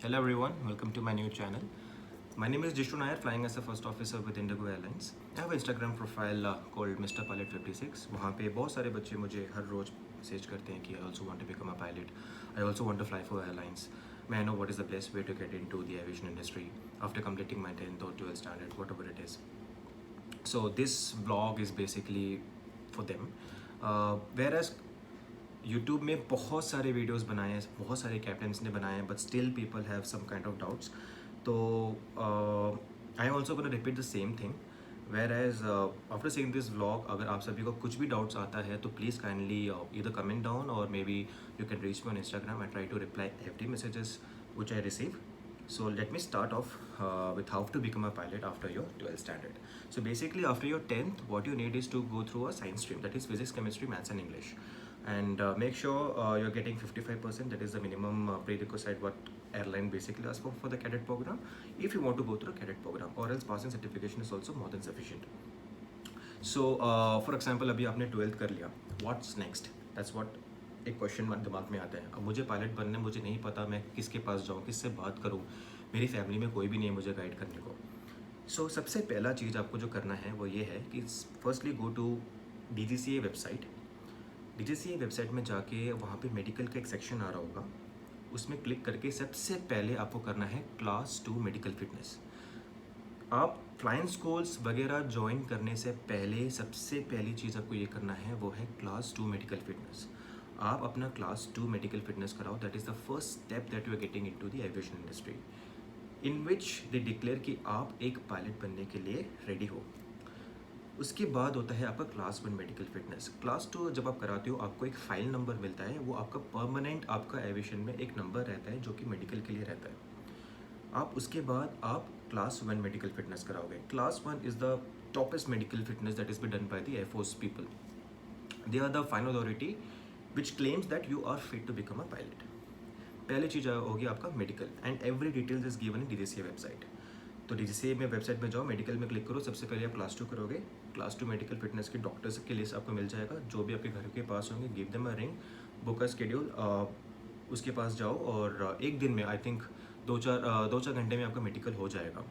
Hello everyone, welcome to my new channel. My name is Jishnu Nair, flying as a first officer with Indigo Airlines. I have an Instagram profile called Mr. Pilot 56. वहाँ पे बहुत सारे बच्चे मुझे हर रोज message करते हैं कि I also want to become a pilot. I also want to fly for airlines. May I know what is the best way to get into the aviation industry after completing my 10th or 12th standard, whatever it is. So this vlog is basically for them. Whereas YouTube में बहुत सारे videos बनाए हैं, बहुत सारे captains ने बनाए हैं, but still people have some kind of doubts. तो I am also gonna repeat the same thing. Whereas after seeing this vlog, अगर आप सभी को कुछ भी डाउट्स आता है तो please kindly either comment down और maybe you can reach me on Instagram. I try to reply every messages which I receive. So let me start off with how to become a pilot after your 12th standard. So basically after your 10th, what you need is to go through a science stream, that is physics, chemistry, maths and English. And make sure you're getting 55%, that is the minimum prerequisite what airline basically asks for the cadet program, if you want to go through a cadet program, or else passing certification is also more than sufficient. So for example, अभी आपने 12th कर लिया, what's next? That's what एक question mark दिमाग में आता है. अब मुझे पायलट बनना है, मुझे नहीं पता मैं किसके पास जाऊँ, किससे बात करूँ, मेरी फैमिली में कोई भी नहीं है मुझे गाइड करने को. सो सबसे पहला चीज़ आपको जो करना है वो ये है कि firstly go to DGCA website. DGCA website में जाके वहाँ पे मेडिकल का एक सेक्शन आ रहा होगा, उसमें क्लिक करके सबसे पहले आपको करना है क्लास 2 मेडिकल फिटनेस. आप फ्लाइंग स्कूल्स वगैरह ज्वाइन करने से पहले सबसे पहली चीज़ आपको ये करना है वो है क्लास 2 मेडिकल फिटनेस. आप अपना क्लास 2 मेडिकल फिटनेस कराओ. That is the first step that you are getting into the aviation industry, in which they declare कि आप एक पायलट बनने के लिए रेडी हो. उसके बाद होता है आपका क्लास 1 मेडिकल फिटनेस. क्लास 2 जब आप कराते हो आपको एक फाइल नंबर मिलता है, वो आपका परमानेंट आपका एविएशन में एक नंबर रहता है जो कि मेडिकल के लिए रहता है. आप उसके बाद आप क्लास 1 मेडिकल फिटनेस कराओगे. Class 1 is the toppest medical fitness that is be done by the air force people. They are the final authority which claims that you are fit to become a pilot. पहली चीज़ होगी आपका medical, and every details is given in DGCA website. तो DGCA में website में जाओ, medical में click करो. सबसे पहले आप क्लास 2 करोगे. क्लास 2 मेडिकल फिटनेस के डॉक्टर्स की लिस्ट आपको मिल जाएगा, जो भी आपके घर के पास होंगे. Give them a ring, book a schedule. उसके पास जाओ और एक दिन में आई थिंक 2-4 घंटे में आपका मेडिकल हो जाएगा.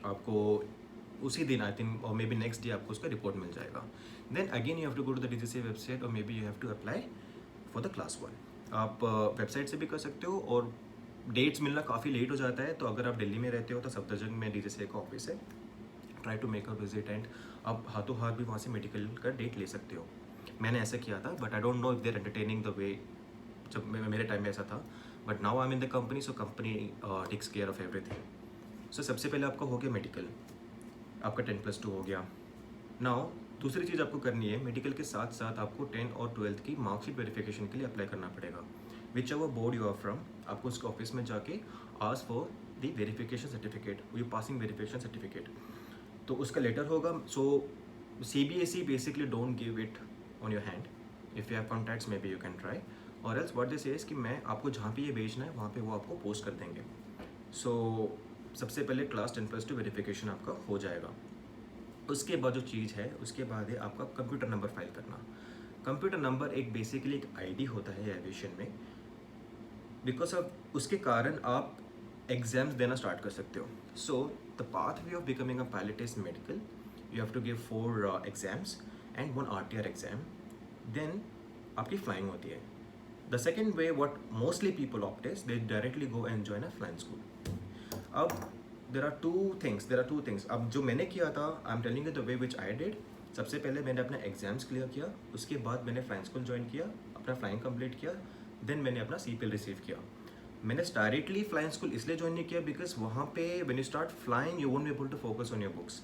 आपको उसी दिन आई थिंक और मे बी नेक्स्ट डे आपको उसका रिपोर्ट मिल जाएगा. Then again you have to go to the DGCA website और maybe you have to apply for the class 1. आप वेबसाइट से भी कर सकते हो, और डेट्स मिलना काफ़ी लेट हो जाता है. तो अगर आप दिल्ली में रहते हो तो सफदरजंग में DGCA का ऑफिस है, try to make a visit and आप हाथों हाथ भी वहाँ से मेडिकल का डेट ले सकते हो. मैंने ऐसा किया था, but I don't know if they're entertaining the way. जब मेरे टाइम में ऐसा था, but now I am in the company, so company takes care of everything. So सबसे पहले आपका हो गया मेडिकल, आपका 10+2 हो गया. नाउ दूसरी चीज़ आपको करनी है, मेडिकल के साथ साथ आपको 10 और 12th की मार्कशीट वेरिफिकेशन के लिए अप्लाई करना पड़ेगा. Whichever board you are from, आपको उसके ऑफिस में जाके ask for the verification certificate, you passing verification certificate. तो उसका लेटर होगा. So CBSE basically don't give it on your hand. If you have contacts maybe you can try, और else what this is कि मैं आपको जहाँ पे ये भेजना है वहाँ पे वो आपको पोस्ट कर देंगे. सो सबसे पहले क्लास 10+2 वेरिफिकेशन आपका हो जाएगा. उसके बाद जो चीज़ है, उसके बाद है आपका कंप्यूटर नंबर फाइल करना. कंप्यूटर नंबर एक बेसिकली एक आईडी होता है एविएशन में, बिकॉज ऑफ उसके कारण आप एग्जाम्स देना स्टार्ट कर सकते हो. So the path way of becoming a pilot is medical. You have to give 4 exams and 1 RTR exam. Then आपकी फ्लाइंग होती है. The second way what mostly people opt is they directly go and join a flying school. अब there are two things. अब जो मैंने किया था, I am telling you the way which I did. सबसे पहले मैंने अपना एग्जाम्स क्लियर किया, उसके बाद मैंने फ्लाइंग स्कूल ज्वाइन किया, अपना फ्लाइंग कंप्लीट किया. देन मैंने अपना CPL रिसीव किया. मैंने डायरेक्टली फ्लाइंग स्कूल इसलिए ज्वाइन नहीं किया बिकॉज वहाँ पे when you start flying you won't be able to focus on your books.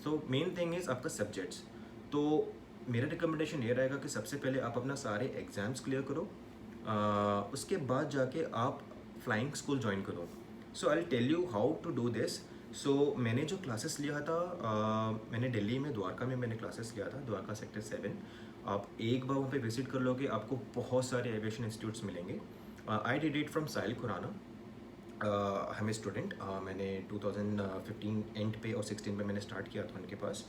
So main thing is आपका सब्जेक्ट्स. तो मेरा रिकमेंडेशन ये रहेगा कि सबसे पहले आप अपना सारे एग्जाम्स क्लियर करो, उसके बाद जाके आप फ्लाइंग स्कूल ज्वाइन करो. So I will tell you how to do this. So मैंने जो क्लासेस लिया था, मैंने दिल्ली में द्वारका में मैंने क्लासेस लिया था, द्वारका सेक्टर 7. आप एक बार वहाँ पे विजिट कर लोगे, आपको बहुत सारे एविएशन इंस्टीट्यूट्स मिलेंगे. आई डिड इट फ्रॉम साहिल खुराना. हम स्टूडेंट, मैंने 2015 एंड पे और 16 पे मैंने स्टार्ट किया था उनके पास.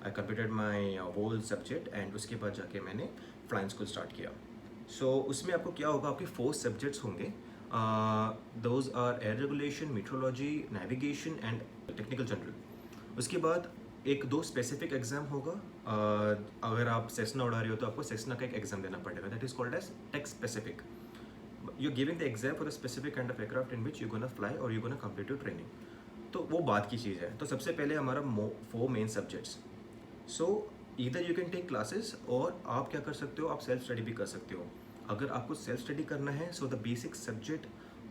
I completed my whole subject and उसके बाद जाके मैंने फ्लाइंग स्कूल स्टार्ट किया. सो उसमें आपको क्या होगा, आपके 4 सब्जेक्ट्स होंगे। Those are air regulation, meteorology, navigation and technical general. उसके बाद एक 2 स्पेसिफिक एग्जाम होगा। अगर आप सेस्ना उड़ा रहे हो तो आपको सेस्ना का एक एग्जाम देना पड़ेगा, that is called as tech specific. You're giving the exam for the specific kind of aircraft in which you're gonna fly or you're gonna complete your training. तो वो बात की चीज़ है। तो सबसे पहले हमारा 4 main subjects. So either you can take classes, और आप क्या कर सकते हो, आप सेल्फ स्टडी भी कर सकते हो। अगर आपको सेल्फ स्टडी करना है, सो द बेसिक सब्जेक्ट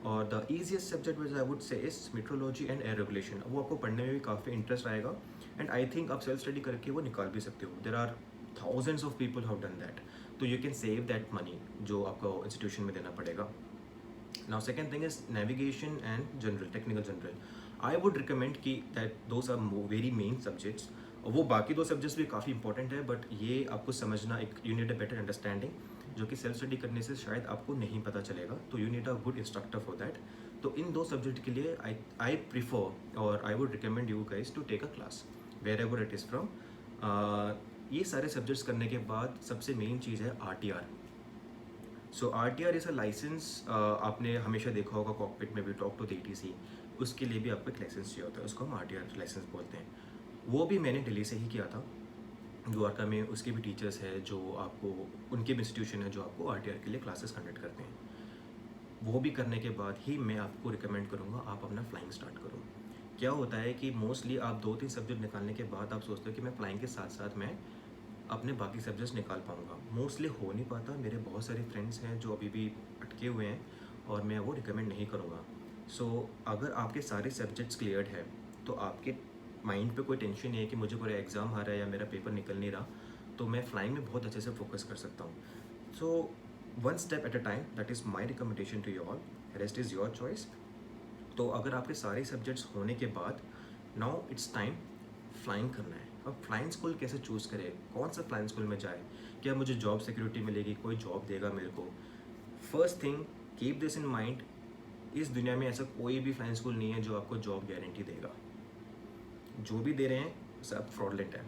और the easiest subject which I would say is meteorology and air regulation. वो आपको पढ़ने में भी काफ़ी इंटरेस्ट आएगा, एंड आई थिंक आप सेल्फ स्टडी करके वो निकाल भी सकते हो। There are thousands of people have done that, तो you can save that money जो आपको इंस्टीट्यूशन में देना पड़ेगा। Now second thing is navigation and general, technical general. I would recommend कि that those are very main subjects. और वो बाकी 2 सब्जेक्ट्स भी काफ़ी इंपॉर्टेंट है, बट ये आपको समझना, एक you need a better understanding जो कि सेल्फ स्टडी करने से शायद आपको नहीं पता चलेगा, तो you need a good instructor for that. तो इन 2 सब्जेक्ट के लिए आई प्रीफर और I would recommend you guys to take a class wherever it is from. ये सारे सब्जेक्ट्स करने के बाद सबसे मेन चीज़ है RTR। So RTR is a licence. आपने हमेशा देखा होगा कॉकपिट में भी, टॉक टू द ATC, उसके लिए भी आपको एक लाइसेंस चाहिए होता है, उसको हम RTR लाइसेंस बोलते हैं। वो भी मैंने दिल्ली से ही किया था। द्वारका में उसके भी टीचर्स हैं जो आपको, उनके भी इंस्टीट्यूशन है जो आपको RTR के लिए क्लासेस कंडक्ट करते हैं। वो भी करने के बाद ही मैं आपको रिकमेंड करूँगा आप अपना फ्लाइंग स्टार्ट करो। क्या होता है कि मोस्टली आप 2-3 सब्जेक्ट निकालने के बाद आप सोचते हो कि मैं फ्लाइंग के साथ साथ मैं अपने बाकी सब्जेक्ट्स निकाल पाऊँगा। मोस्टली हो नहीं पाता। मेरे बहुत सारे फ्रेंड्स हैं जो अभी भी अटके हुए हैं, और मैं वो रिकमेंड नहीं करूँगा। सो अगर आपके सारे सब्जेक्ट्स क्लियर्ड है, तो आपके माइंड पे कोई टेंशन नहीं है कि मुझे कोई एग्ज़ाम आ रहा है या मेरा पेपर निकल नहीं रहा, तो मैं फ्लाइंग में बहुत अच्छे से फोकस कर सकता हूँ। So 1 step at a time, that is my recommendation to you all, rest is your choice. तो अगर आपके सारे सब्जेक्ट्स होने के बाद नाउ इट्स टाइम फ्लाइंग करना है। अब फ्लाइंग स्कूल कैसे चूज़ करें, कौन सा फ्लाइंग स्कूल में जाए, क्या मुझे जॉब सिक्योरिटी मिलेगी, कोई जॉब देगा मेरे को। First thing, keep this in mind, इस दुनिया में ऐसा कोई भी फ्लाइंग स्कूल नहीं है जो आपको जॉब गारंटी देगा। जो भी दे रहे हैं सब फ्रॉडलेंट है।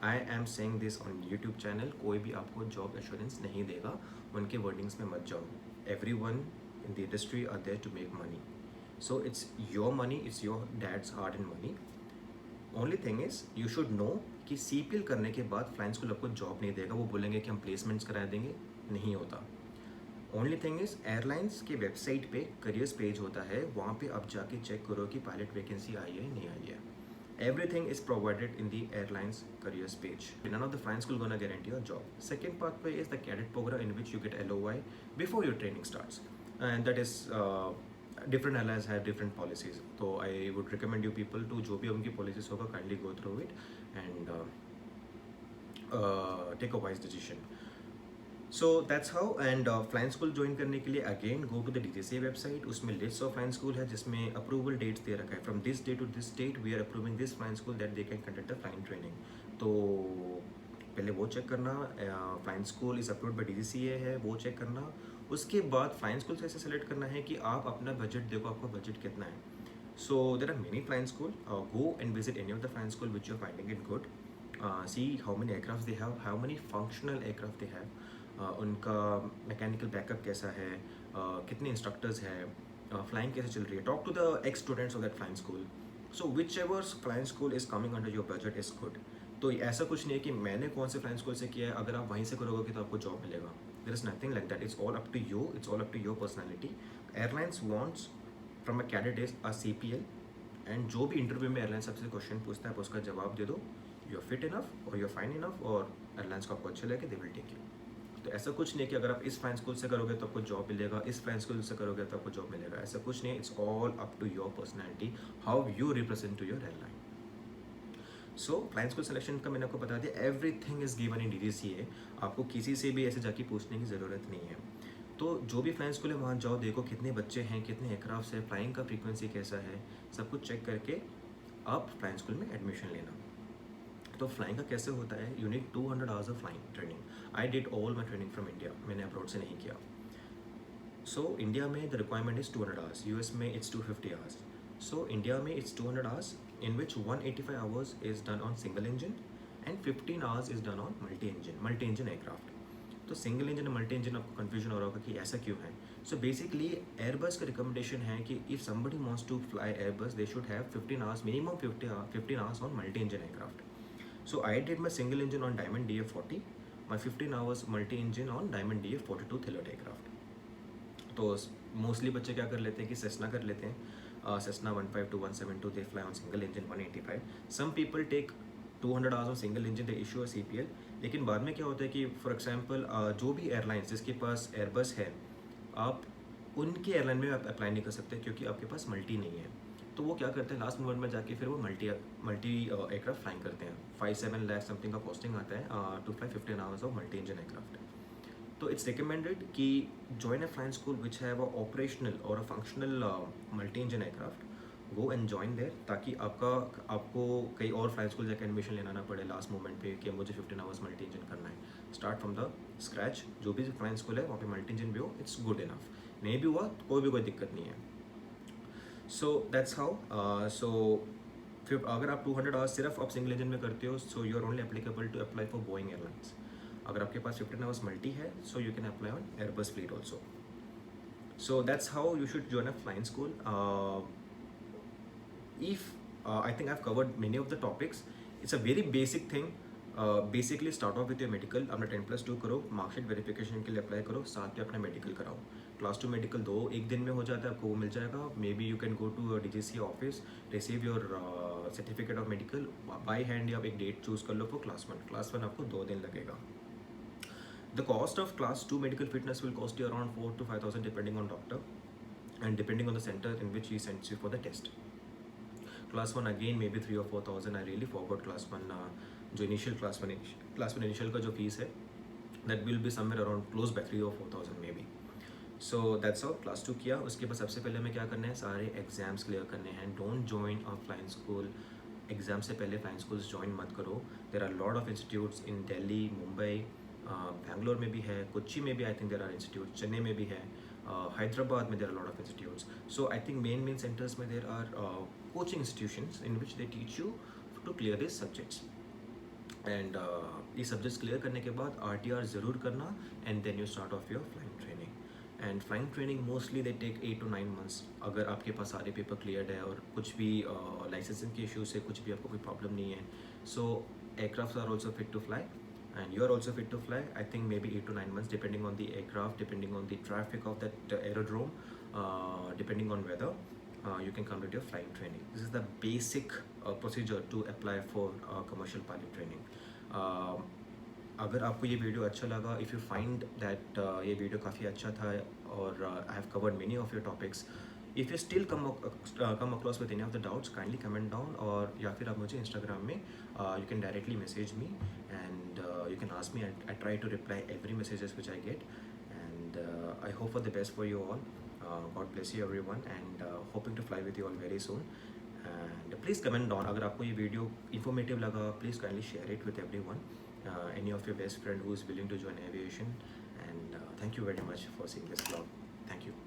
I am saying this on YouTube channel, कोई भी आपको जॉब एश्योरेंस नहीं देगा, उनके वर्डिंग्स में मत जाओ। Everyone in the industry are there to make money, so it's your money, it's your dad's hard and money. Only thing is you should know कि CPL करने के बाद फ्लाइंग स्कूल आपको जॉब नहीं देगा, वो बोलेंगे कि हम प्लेसमेंट्स करा देंगे, नहीं होता। ओनली थिंग इज़ एयरलाइंस के वेबसाइट पे करियर्स पेज होता है, वहाँ पे आप जाके चेक करो कि पायलट वैकेंसी आई है नहीं आई है। Everything is provided in the airlines careers page. None of the flying school gonna guarantee your job. Second pathway is the cadet program in which you get LOI before your training starts, and that is different airlines have different policies. So I would recommend you people to जो भी उनकी policies होगा kindly go through it and take a wise decision. So that's how. And flying school join करने के लिए again go to the DGCA website, उसमें list of flying school है जिसमें अप्रूवल डेट्स दे रखा है, from this day to this date we are approving this flying school that they can conduct the flying training. तो पहले वो check करना, flying school is approved by DGCA है, वो चेक करना। उसके बाद फ्लाइंग स्कूल से ऐसे सेलेक्ट करना है कि आप अपना बजट देखो, आपका बजट कितना है। So there are many flying school, go and visit any of the flying school which you are finding it good. See how many aircraft they have, how many functional aircraft they have, उनका mechanical backup कैसा है, कितने instructors हैं, flying कैसे चल रही है। Talk to the ex students of that flying school. So whichever flying school is coming under your budget is good. तो ऐसा कुछ नहीं है कि मैंने कौन से फ्लाइंग स्कूल से किया है, अगर आप वहीं से करोगे तो आपको जॉब मिलेगा। There is nothing like that, it's all up to you, it's all up to your personality. Airlines wants from a cadet is a CPL, and जो भी इंटरव्यू में एयरलाइन सबसे क्वेश्चन पूछता है आप उसका जवाब दे दो, यू आर फिट इनफ और यू आर फाइन इनफ, और एयरलाइंस को आपको अच्छा लगे, दे विल टेक यू। तो ऐसा कुछ नहीं है कि अगर आप इस फ्लाइंग स्कूल से करोगे तो आपको जॉब मिलेगा, इस फ्लाइंग स्कूल से करोगे तो आपको जॉब मिलेगा, ऐसा कुछ नहीं है। It's all up to your personality, how you represent to your airline. So flying school selection का मैंने आपको बता दिया, everything is given in DGCA, आपको किसी से भी ऐसे जाके पूछने की ज़रूरत नहीं है। तो जो भी फ्लाइंग स्कूल है वहाँ जाओ, देखो कितने बच्चे हैं, कितने एयरक्राफ्ट है, फ्लाइंग का फ्रीक्वेंसी कैसा है, सब कुछ चेक करके आप फ्लाइंग स्कूल में एडमिशन लेना। तो फ्लाइंग का कैसे होता है, you need 200 hours of flying training. I did all my training from India, मैंने अब्रॉड से नहीं किया। सो इंडिया में the requirement is 200 hours, US में इट्स 250 आवर्स। सो इंडिया में it's 200 hours in which 185 hours is done on single engine and 15 hours is done on multi-engine aircraft. तो single engine multi engine आपको confusion हो रहा होगा कि ऐसा क्यों है. सो बेसिकली एयरबस का रिकमेंडेशन है कि if somebody wants to fly Airbus they should have 15 hours minimum 15 hours on multi engine aircraft. So I did my single engine on Diamond DF40, my 15 hours multi engine on Diamond DF42 Thillot aircraft. तो mostly बच्चे क्या कर लेते हैं कि Cessna कर लेते हैं. Cessna 152 172 they fly on single engine 185. Some people take 200 hours on single engine they issue a CPL. लेकिन बाद में क्या होता है कि फॉर एग्जांपल जो भी एयरलाइंस जिसके पास एयरबस है, आप उनके एयरलाइन में आप अप्लाई नहीं कर सकते क्योंकि आपके पास मल्टी नहीं है. तो वो क्या करते हैं लास्ट मोमेंट में जाके फिर वो मल्टी एयरक्राफ्ट फ्लाइंग करते हैं. 5-7 लाख समथिंग का कॉस्टिंग आता है to fly 15 hours of multi engine aircraft. तो इट्स रिकमेंडेड कि join a flying school which have a operational और a functional multi engine aircraft. Go and join there ताकि आपको कई और फ्लाइंग स्कूल जाकर एडमिशन लेना ना पड़े लास्ट मोमेंट पे कि मुझे 15 आवर्स मल्टी इंजन करना है. Start from the scratch. जो भी फ्लाइंग स्कूल है वहाँ पे मल्टी इंजन भी हो, इट्स गुड इनफ. नहीं भी हुआ तो कोई दिक्कत नहीं है. सो दैट्स हाउ. सो फिर अगर आप 200 आवर्स सिर्फ आप सिंगल इंजन में करते हो, so you are only applicable to apply for Boeing airlines. अगर आपके पास 15 आवर्स मल्टी है, so you can apply on Airbus fleet also. So that's how you should join a flying school. If I think I've covered many of the topics. It's a very basic thing. Basically start of with your medical. अपना 10+2 करो, marksheet verification के लिए apply करो, साथ में अपना medical कराओ. Class 2 medical 2 एक दिन में हो जाता है, आपको वो मिल जाएगा. Maybe you can go to DGC office, receive your certificate of medical by hand, या आप एक डेट चूज़ कर लो फॉर क्लास 1. क्लास 1 आपको 2 दिन लगेगा. The cost of class 2 medical fitness will cost you around 4,000 to 5,000 depending on doctor and depending on the centre in which he sends you for the test. Class 1 again maybe 3,000 or 4,000. I really forgot class 1. जो initial class 1 initial का जो fees है, that will be somewhere around close by 3,000 or 4,000 maybe. So that's all. Class 2 किया. उसके बाद सबसे पहले हमें क्या करना है, सारे एग्जाम्स क्लियर करने हैं. Don't join a flying school exam से पहले. फ्लाइंग स्कूल्स ज्वाइन मत करो. There are lot of institutes in Delhi, Mumbai, Bangalore में भी है, कोच्चि में भी I think there are institute, Chennai में भी है, हैदराबाद में there are lot of institutes. So I think main centres में there are coaching institutions in which they teach you to clear this subjects. And ये सब्जेक्ट्स क्लियर करने के बाद RTR ज़रूर करना and then you start off your flying training. And flying training mostly they take 8 to 9 months. अगर आपके पास सारे paper cleared है और कुछ भी लाइसेंसिंग के इशू से कुछ भी आपको कोई प्रॉब्लम नहीं है, so aircraft are also fit to fly and you are also fit to fly. I think maybe 8 to 9 months depending on the aircraft, depending on the traffic of that aerodrome, depending on weather, you can complete your flying training. This is the basic procedure to apply for commercial pilot training. अगर आपको ये video अच्छा लगा, if you find that ये video काफ़ी अच्छा था और I have covered many of your topics, if you still come across with any of the doubts, kindly comment down. और या फिर आप मुझे इंस्टाग्राम में you can directly message me and you can ask me. I try to reply every messages which I get, and I hope for the best for you all. God bless you everyone, and hoping to fly with you all very soon. And please comment down अगर आपको ये video informative लगा, please kindly share it with everyone, any of your best friend who is willing to join aviation. And thank you very much for seeing this vlog. Thank you.